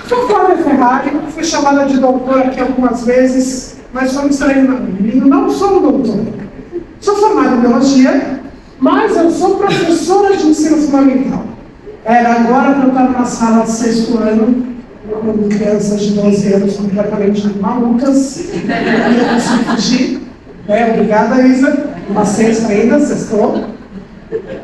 Sou Flávia Ferrari, fui chamada de doutora aqui algumas vezes, mas foi um estranho. Não sou doutora. Sou formada em biologia, mas eu sou professora de ensino fundamental. Era agora para eu estar numa sala de 6º ano, com crianças de 12 anos completamente malucas, e eu consegui fugir. Obrigada, Isa. Uma sexta ainda, sextou.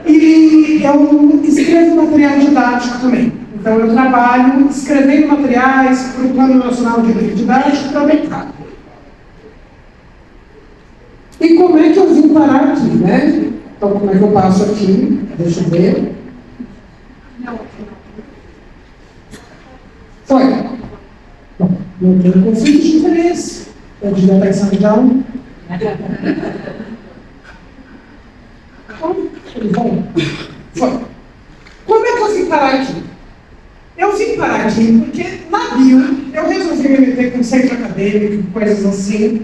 E eu escrevo material didático também. Então eu trabalho escrevendo materiais para o Plano Nacional de Livro Didático para o mercado. E como é que eu vim parar aqui, né? Então como é que eu passo aqui? Deixa eu ver. Foi. Bom, não tenho conflito de interesse. Eu devia estar em sala de aula. Bom, foi. Como é que eu vim parar aqui? Eu vim parar aqui porque na bio eu resolvi me meter com centro acadêmico, coisas assim,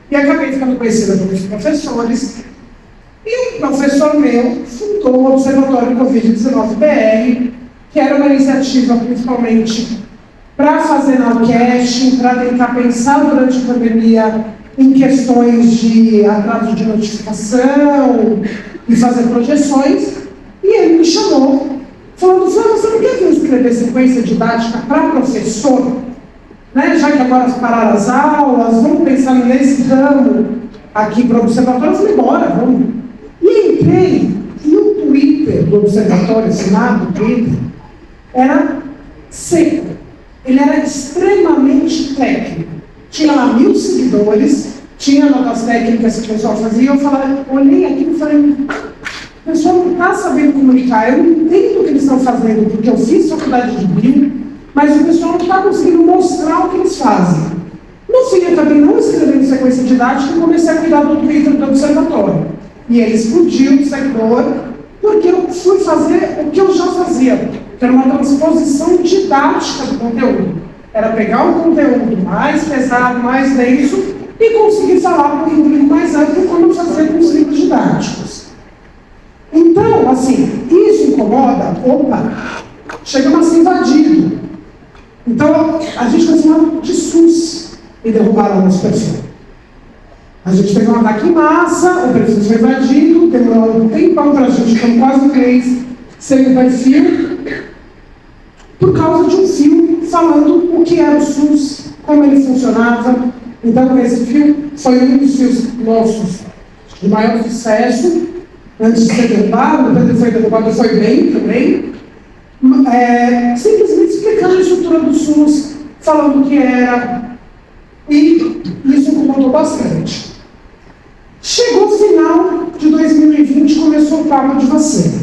e acabei ficando conhecida pelos professores. E um professor meu fundou o Observatório Covid-19 BR, que era uma iniciativa principalmente para fazer nowcasting, para tentar pensar durante a pandemia em questões de atraso de notificação e fazer projeções. E ele me chamou, falando: Flávia, você não quer vir escrever sequência didática para professor? Né? Já que agora pararam as aulas, vamos pensar nesse ramo aqui para o observatório. Eu falei: bora, vamos. E entrei, e o Twitter do observatório, assinado, o Twitter, era seco. Ele era extremamente técnico. Tinha lá 1000 seguidores, tinha notas técnicas que o pessoal fazia. Eu olhei aquilo e falei: o pessoal não está sabendo comunicar. Eu não entendo o que eles estão fazendo, porque eu fiz faculdade de bio, mas o pessoal não está conseguindo mostrar o que eles fazem. No fim, eu acabei não escrevendo sequência didática e comecei a cuidar do Twitter do observatório. E ele explodiu o seguidor, porque eu fui fazer o que eu já fazia, que era uma transposição didática do conteúdo. Era pegar um conteúdo mais pesado, mais denso, e conseguir falar para um público mais amplo, como eu fazia com os livros didáticos. Então, assim, isso incomoda? Opa, chegamos a ser invadido. Então, a gente foi chamado de SUS e derrubaram o nosso perfil. A gente teve um ataque em massa, o perfil foi invadido, demorou um tempão para a gente, ficou quase um mês sem o perfil, por causa de um fio falando o que era o SUS, como ele funcionava. Então, esse fio foi um dos fios nossos de maior sucesso, antes de ser derrubado. Depois ele foi derrubado, foi bem também. Simplesmente explicando a estrutura do SUS, falando o que era, e isso incomodou bastante. Chegou o final de 2020, começou o papo de vacina.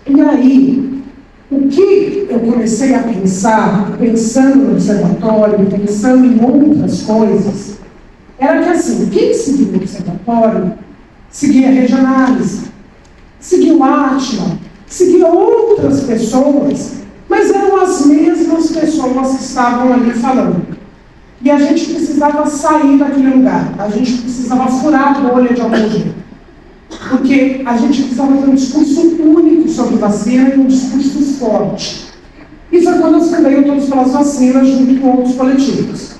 E aí, o que eu comecei a pensar, pensando no observatório, pensando em outras coisas, era que assim, quem seguia o observatório, seguia a Regionalis, seguia o Átila, seguia outras pessoas, mas eram as mesmas pessoas que estavam ali falando. E a gente precisava sair daquele lugar, a gente precisava furar a bolha de algum jeito. Porque a gente precisava ter um discurso único sobre vacina e um discurso forte. E foi quando eu escrevi Todos pelas Vacinas junto com outros coletivos.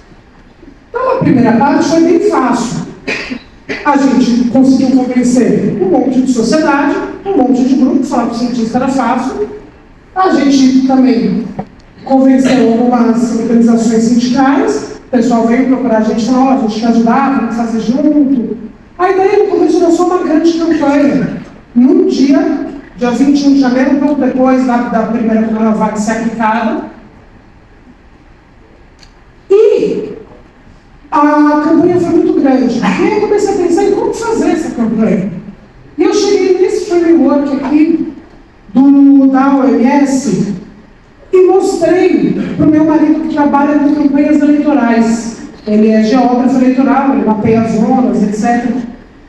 Então a primeira parte foi bem fácil. A gente conseguiu convencer um monte de sociedade, um monte de grupo, falar que o cientista era fácil. A gente também convenceu algumas organizações sindicais. O pessoal veio procurar a gente e falou: a gente quer ajudar, vamos fazer junto. A ideia no começo era só uma grande campanha. Num dia 21 de janeiro, pouco depois da primeira Coronavac ser aplicada. E a campanha foi muito grande. E aí eu comecei a pensar em como fazer essa campanha. E eu cheguei nesse framework aqui da OMS e mostrei para o meu marido que trabalha com campanhas eleitorais. Ele é geógrafo eleitoral, ele mapeia as zonas, etc.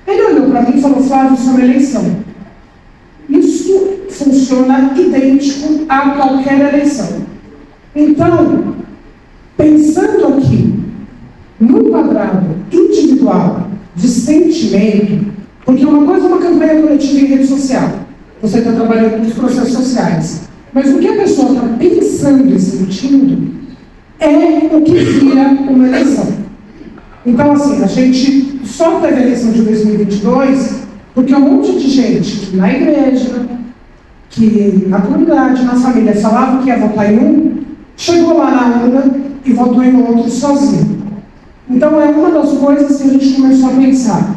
Ele olhou para mim e falou: Flávio, isso é uma eleição. Isso funciona idêntico a qualquer eleição. Então, pensando aqui no quadrado individual de sentimento, porque uma coisa é uma campanha coletiva em rede social, você está trabalhando com os processos sociais, mas o que a pessoa está pensando e sentindo o que vira uma eleição. Então, assim, a gente só teve a eleição de 2022 porque um monte de gente que na igreja, que na comunidade, na família, falava que ia votar em um, chegou lá na urna e votou em outro sozinho. Então, é uma das coisas que a gente começou a pensar.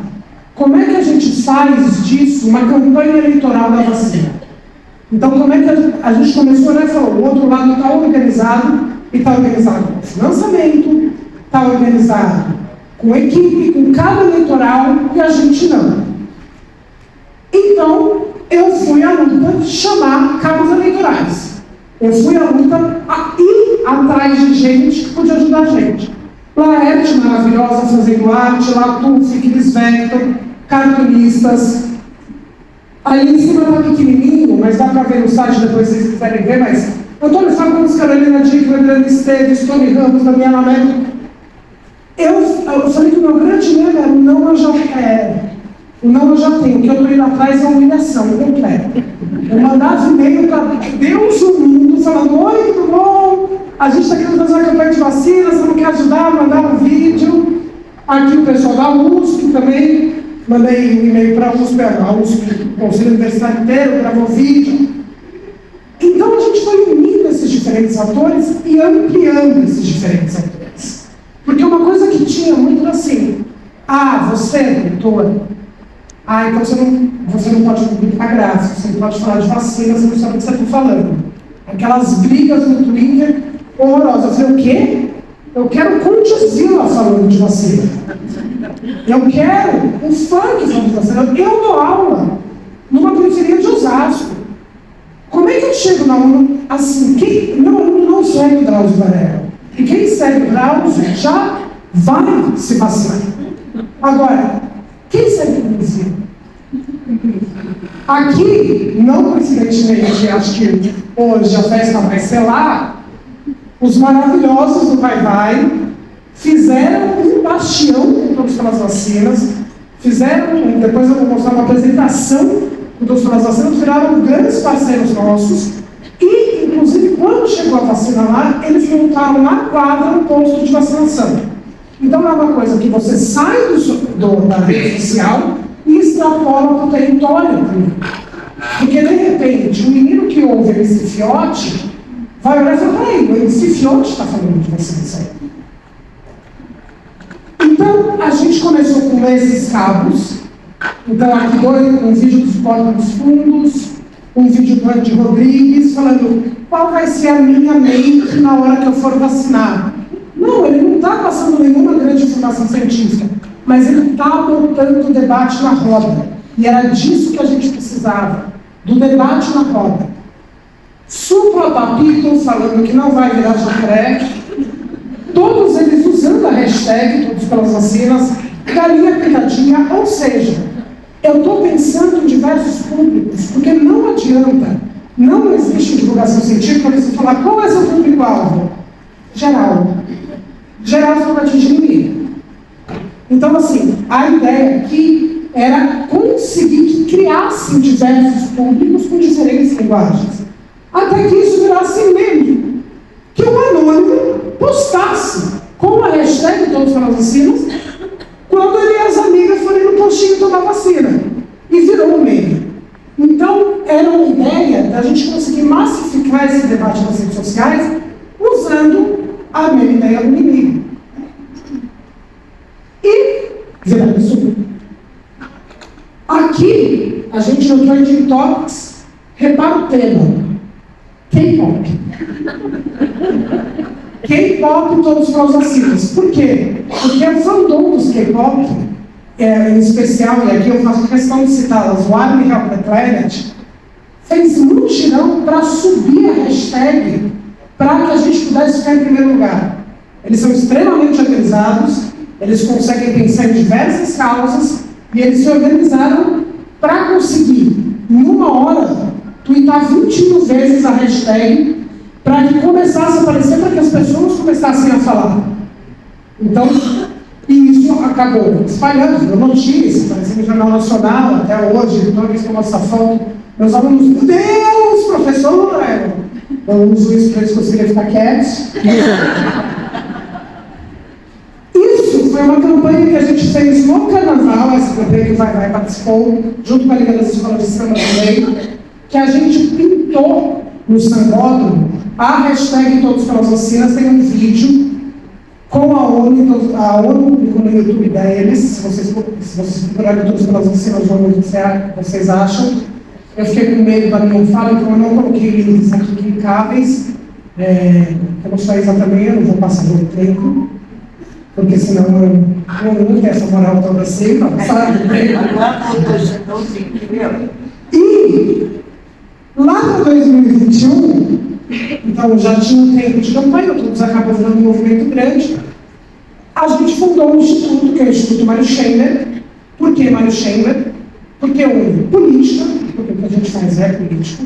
Como é que a gente faz disso uma campanha eleitoral da vacina? Então, como é que a gente começou, né? Falou, o outro lado está organizado, e está organizado com financiamento, está organizado com equipe, com cabo eleitoral, e a gente não. Então, eu fui à luta chamar cabos eleitorais. Eu fui à luta a ir atrás de gente que podia ajudar a gente. Laerte maravilhosa fazendo arte, Latuf, Cris Vector, cartunistas. Ali em cima está pequenininho, mas dá para ver no site depois se vocês quiserem ver, mas Antônio Fagundes, Carolina Dickler, Adriana Esteves, Tony Ramos, Daniela Mello. Eu falei que o meu grande medo era o não eu já tenho, o que eu estou indo atrás é a humilhação completa. Eu mandava e-mail para Deus o mundo, falando, oi, tudo bom? A gente está querendo fazer uma campanha de vacina, você não quer ajudar? Mandar um vídeo. Aqui o pessoal da USP também, mandei um e-mail para a USP, o Conselho Universitário inteiro, gravou vídeo. Então a gente foi unindo esses diferentes atores e ampliando esses diferentes atores. Porque uma coisa que tinha muito assim, você é doutor, então você não pode publicar gráficos, você não pode falar de vacina, você não sabe o que você está falando. Aquelas brigas no Twitter horrorosas. Eu falei, o quê? Eu quero Condizila falando de vacina. Eu quero um funk falando de vacina. Eu dou aula numa periferia de Osasco. Como é que eu chego na UNO assim? Meu aluno não segue o Drauzio Varela. E quem segue o Drauzio já vai se vacinar. Agora, quem segue o Condizila? Aqui, não coincidentemente, acho que hoje a festa vai ser lá, os maravilhosos do Vai Vai fizeram um bastião com todas as vacinas, depois eu vou mostrar uma apresentação com todas as vacinas, viraram grandes parceiros nossos e, inclusive, quando chegou a vacina lá, eles montaram na quadra um posto de vacinação. Então é uma coisa que você sai da rede social e extrapola para o território. Porque, de repente, o menino que ouve esse fiote vai olhar e falar, peraí, esse fiote está falando de vacinação. Então, a gente começou com esses cabos. Então, aqui um vídeo dos Porta dos Fundos, um vídeo do Andy Rodrigues, falando qual vai ser a minha make na hora que eu for vacinar. Não, ele não está passando nenhuma grande informação científica, mas ele está botando o debate na roda. E era disso que a gente precisava, do debate na roda. Supla Papito falando que não vai virar jacaré, todos eles usando a hashtag, todos pelas vacinas, galinha pintadinha, ou seja, eu estou pensando em diversos públicos, porque não adianta, não existe divulgação científica para você falar qual é seu público-alvo. Geral. Geral só para atingir ninguém. Então, assim, a ideia aqui era conseguir que criassem diversos públicos com diferentes linguagens. Até que isso virasse meme. Que o anônimo postasse com a hashtag todos pelas vacinas quando ele e as amigas forem no postinho tomar vacina. E virou um meme. Então, era uma ideia da gente conseguir massificar esse debate nas redes sociais usando a mesma ideia do inimigo. E viralizou. Aqui, a gente no Trending Topics repara o tema. K-pop. K-pop todos para os vacinas. Por quê? Porque o fandom dos K-pop, em especial, e aqui eu faço questão de citá-las, o Army Help the Planet, fez um girão para subir a hashtag para que a gente pudesse ficar em primeiro lugar. Eles são extremamente organizados, eles conseguem pensar em diversas causas, e eles se organizaram para conseguir, em uma hora, tweetar 21 vezes a hashtag para que começasse a aparecer, para que as pessoas começassem a falar. Então, e isso acabou espalhando, deu notícia, apareceu no Jornal Nacional, até hoje, toda vez que eu mostro essa foto, meus alunos, meu Deus, professor! Eu uso isso para eles conseguirem ficar quietos. uma campanha que a gente fez no Carnaval, essa campanha que o Vai participou, junto com a Liga das Escolas de Samba também, que a gente pintou no sambódromo a hashtag Todos pelas Vacinas. Tem um vídeo com a ONU publicou no YouTube deles. Se vocês procurarem Todos pelas Vacinas, vamos ver o que vocês acham. Eu fiquei com medo da minha fala, então eu não coloquei links aqui clicáveis. Eu não sei exatamente, eu não vou passar muito tempo, porque senão eu não tenho essa moral toda assim, sabe? E lá para 2021, então já tinha um tempo de campanha, todos acabam virando um movimento grande, a gente fundou um instituto, que é o Instituto Mário Schember. Por que Mário Schember? Porque une política, porque o que a gente faz é político,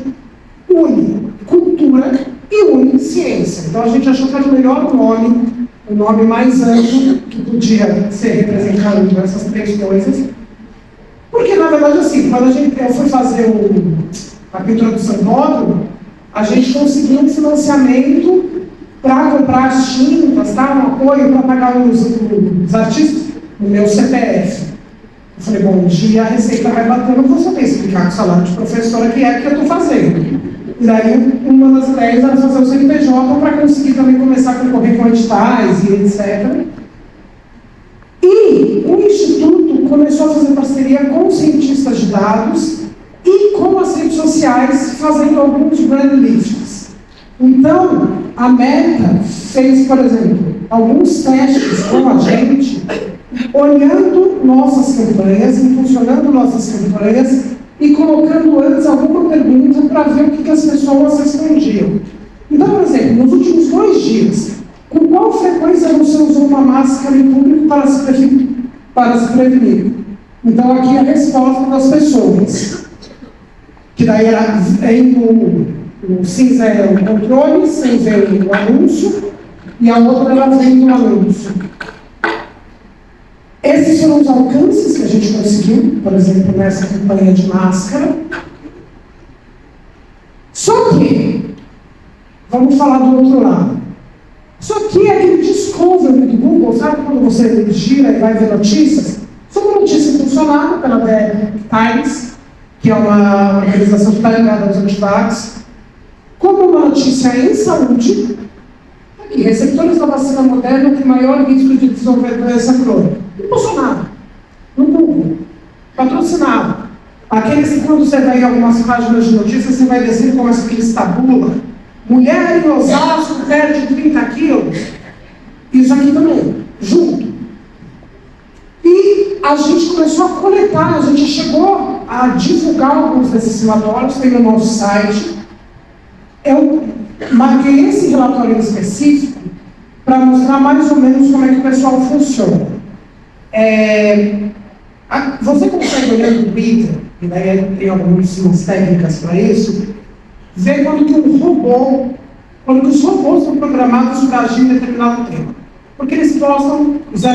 une cultura e une ciência. Então a gente achou que era o melhor nome, o nome mais amplo que podia ser representado entre essas três coisas. Porque, na verdade, assim, quando eu fui fazer a pintura do sambódromo, a gente conseguiu um financiamento para comprar as tintas, tá? Um apoio para pagar os artistas no meu CPF. Eu falei, bom, um dia a receita vai bater, eu não vou saber explicar com o salário de professora que eu estou fazendo. E daí, uma das ideias era fazer o CNPJ para conseguir também começar a concorrer com editais e etc. E o Instituto começou a fazer parceria com cientistas de dados e com as redes sociais, fazendo alguns brand lifts. Então, a Meta fez, por exemplo, alguns testes com a gente, olhando nossas campanhas, impulsionando nossas campanhas e colocando antes alguma pergunta para ver o que as pessoas respondiam. Então, por exemplo, nos últimos 2 dias, com qual frequência você usou uma máscara em público para se prevenir? Então, aqui a resposta das pessoas. Que daí era o cinza era o controle, cinza era o anúncio, e a outra era vendo o anúncio. Esses foram os alcances que a gente conseguiu, por exemplo, nessa campanha de máscara. Só que, vamos falar do outro lado. Só que aquele discovery do Google, sabe quando você gira e vai ver notícias? Foi uma notícia impulsionada pela The Times, que é uma organização que está ligada aos antivax, como uma notícia em saúde, aqui, receptores da vacina Moderna têm maior risco de desenvolver doença crônica. Impulsionado, no Google, patrocinado. Aqueles que quando você vai em algumas páginas de notícias, você vai descer como aqueles tabula. Mulher em Osasco perde 30 quilos. Isso aqui também, junto. E a gente começou a coletar, a gente chegou a divulgar alguns desses relatórios, tem no nosso site. Eu marquei esse relatório em específico para mostrar mais ou menos como é que o pessoal funciona. Você consegue olhar no Twitter, e daí tem algumas técnicas para isso, ver quando que os robôs são programados para agir em determinado tempo. Porque eles postam 0000,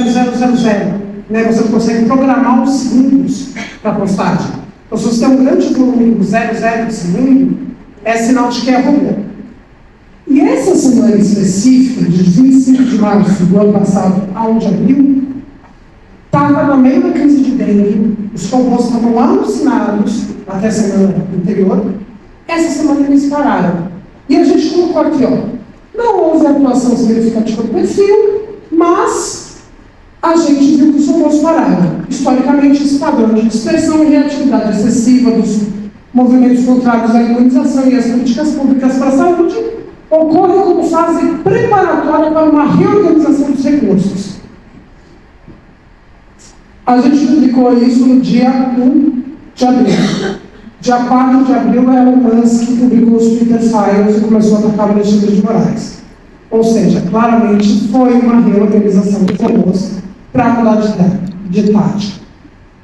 né? Você consegue programar os segundos para a postagem. Então, se você tem um grande volume do 00 de segundo, é sinal de que é robô. E essa semana específica, de 25 de março do ano passado a 1 de abril, estava no meio da crise de dengue, os robôs estavam alucinados até a semana anterior. Essa semana eles pararam. E a gente colocou aqui, ó, não houve atuação significativa do perfil, mas a gente viu que os robôs pararam. Historicamente, esse padrão de dispersão e reatividade excessiva dos movimentos contrários à imunização e às políticas públicas para a saúde ocorre como fase preparatória para uma reorganização dos recursos. A gente publicou isso no dia 1 de abril. Dia 4 de abril, Elon Musk publicou os Twitter Files e começou a atacar o Alexandre de Moraes. Ou seja, claramente foi uma reorganização dos robôs para mudar de tática.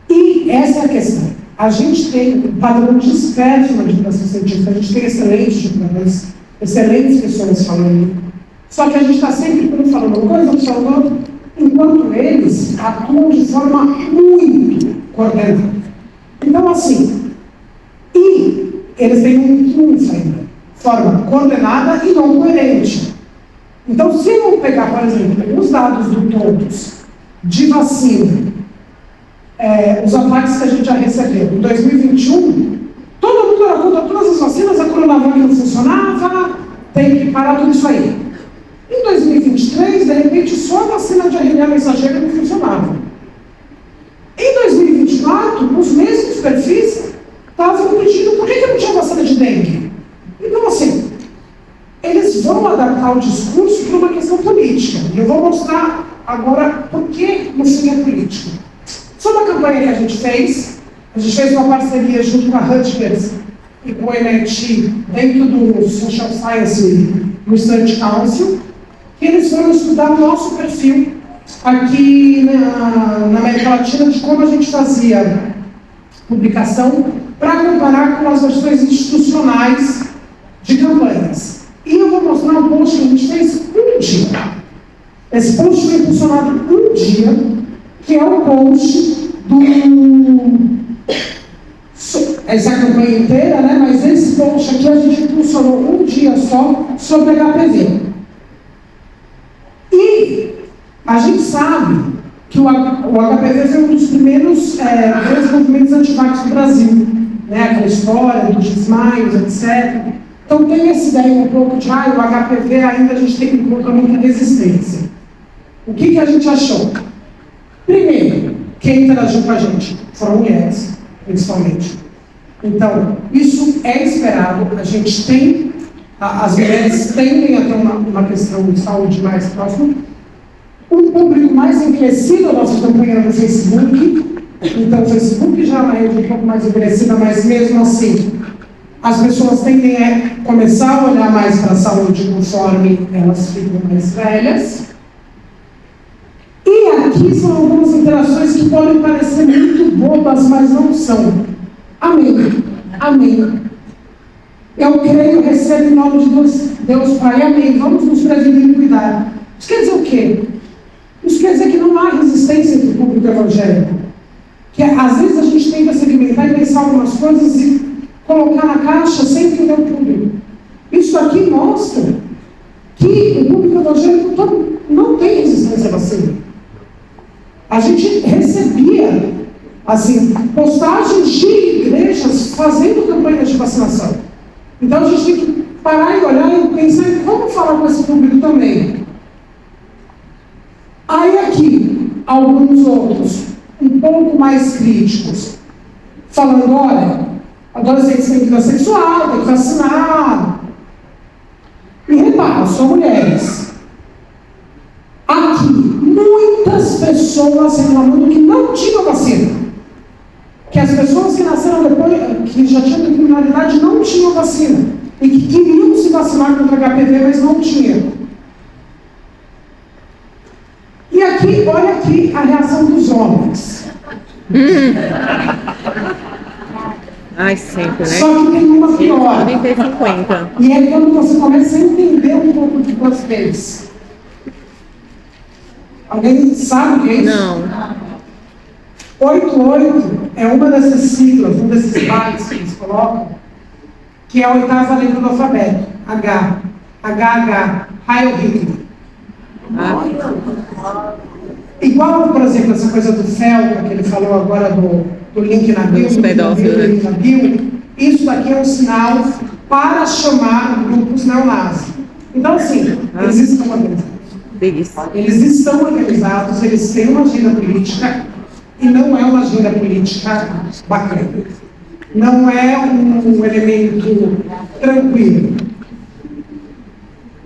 E essa é a questão. A gente tem um padrão disperso na divulgação científica, a gente tem excelentes divulgadores, excelentes pessoas falando, só que a gente está sempre falando uma coisa, falando outra, enquanto eles atuam de forma muito coordenada. Então, assim, e eles têm um trunfo ainda, forma coordenada e não coerente. Então, se eu pegar, por exemplo, os dados do Todos de vacina, os ataques que a gente já recebeu. Em 2021, todo mundo era contra todas as vacinas, a Coronavac não funcionava, tem que parar tudo isso aí. Em 2023, de repente, só a vacina de RNA mensageira não funcionava. Em 2024, os mesmos perfis estavam pedindo por que não tinha vacina de dengue. Então, assim, eles vão adaptar o discurso para uma questão política. E eu vou mostrar agora por que no fim é político. Sobre a campanha que a gente fez uma parceria junto com a Rutgers e com o MIT dentro do Social Science Research Council, que eles foram estudar o nosso perfil aqui na América Latina de como a gente fazia publicação para comparar com as versões institucionais de campanhas. E eu vou mostrar um post que a gente fez um dia. Esse post foi impulsionado um dia, que é o post essa campanha inteira, né? Mas esse post aqui a gente impulsionou um dia só sobre HPV. E a gente sabe que o HPV foi um dos primeiros grandes movimentos antivax do Brasil, né? Aquela história dos desmaios, etc. Então tem essa ideia um pouco de, o HPV ainda a gente tem que encontrar muita resistência. O que a gente achou? Primeiro, quem interagiu com a gente foram mulheres, principalmente. Então, isso é esperado, a gente tem, as mulheres tendem a ter uma questão de saúde mais próxima. Um público mais envelhecido, a nossa campanha no Facebook, então o Facebook já é uma rede um pouco mais envelhecida, mas mesmo assim, as pessoas tendem a começar a olhar mais para a saúde conforme elas ficam mais velhas. E aqui são algumas interações que podem parecer muito bobas, mas não são. Amém. Amém. Eu creio, recebo em nome de Deus Pai. Amém. Vamos nos prevenir e cuidar. Isso quer dizer o quê? Isso quer dizer que não há resistência entre o público evangélico. Que às vezes a gente tenta segmentar e pensar algumas coisas e colocar na caixa sem entender o público. Isso aqui mostra que o público evangélico todo não tem resistência à vacina. A gente recebia, assim, postagens de igrejas fazendo campanhas de vacinação. Então a gente tem que parar e olhar e pensar em como falar com esse público também. Aí aqui, alguns outros, um pouco mais críticos, falando, olha, adolescentes têm vida sexual, tem que vacinar. E repara, são mulheres. Aqui, muitas pessoas reclamando que não tinham vacina. Que as pessoas que nasceram depois, que já tinham criminalidade, não tinham vacina. E que queriam se vacinar contra HPV, mas não tinham. E aqui, olha aqui a reação dos homens. Ai, sempre, né? Só que tem uma pior. Podem ter 50. E é quando você começa a entender um pouco de vocês. Alguém sabe o que é isso? Não. 88 é uma dessas siglas, um desses bytes que eles colocam, que é a oitava letra do alfabeto. H. HH. Heil Hitler. Igual, por exemplo, essa coisa do Felca, que ele falou agora do link na bio, link na bio, isso daqui é um sinal para chamar grupos neonazis. Então, assim, eles estão organizados. Eles estão organizados, eles têm uma agenda política, e não é uma agenda política bacana. Não é um elemento tranquilo.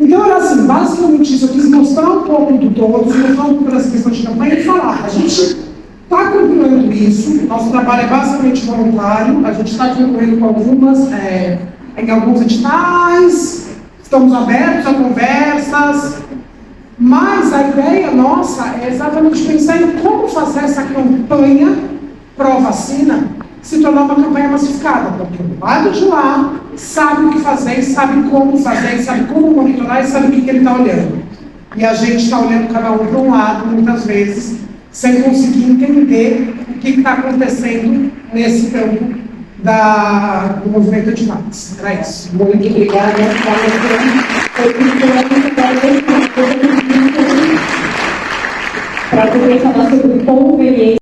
Então, era assim, basicamente isso. Eu quis mostrar um pouco do todo, mostrar um pouco dessa questão de campanha e falar. A gente está controlando isso, nosso trabalho é basicamente voluntário, a gente está concorrendo com em alguns editais, estamos abertos a conversas, mas a ideia nossa é exatamente pensar em como fazer essa campanha pró-vacina se tornar uma campanha massificada, porque o lado de lá sabe o que fazer, sabe como fazer, sabe como monitorar e sabe o que ele está olhando. E a gente está olhando cada um para um lado, muitas vezes, sem conseguir entender o que está acontecendo nesse campo do movimento de vax. Era isso. Muito obrigada. Para que eu queria falar sobre conveniência.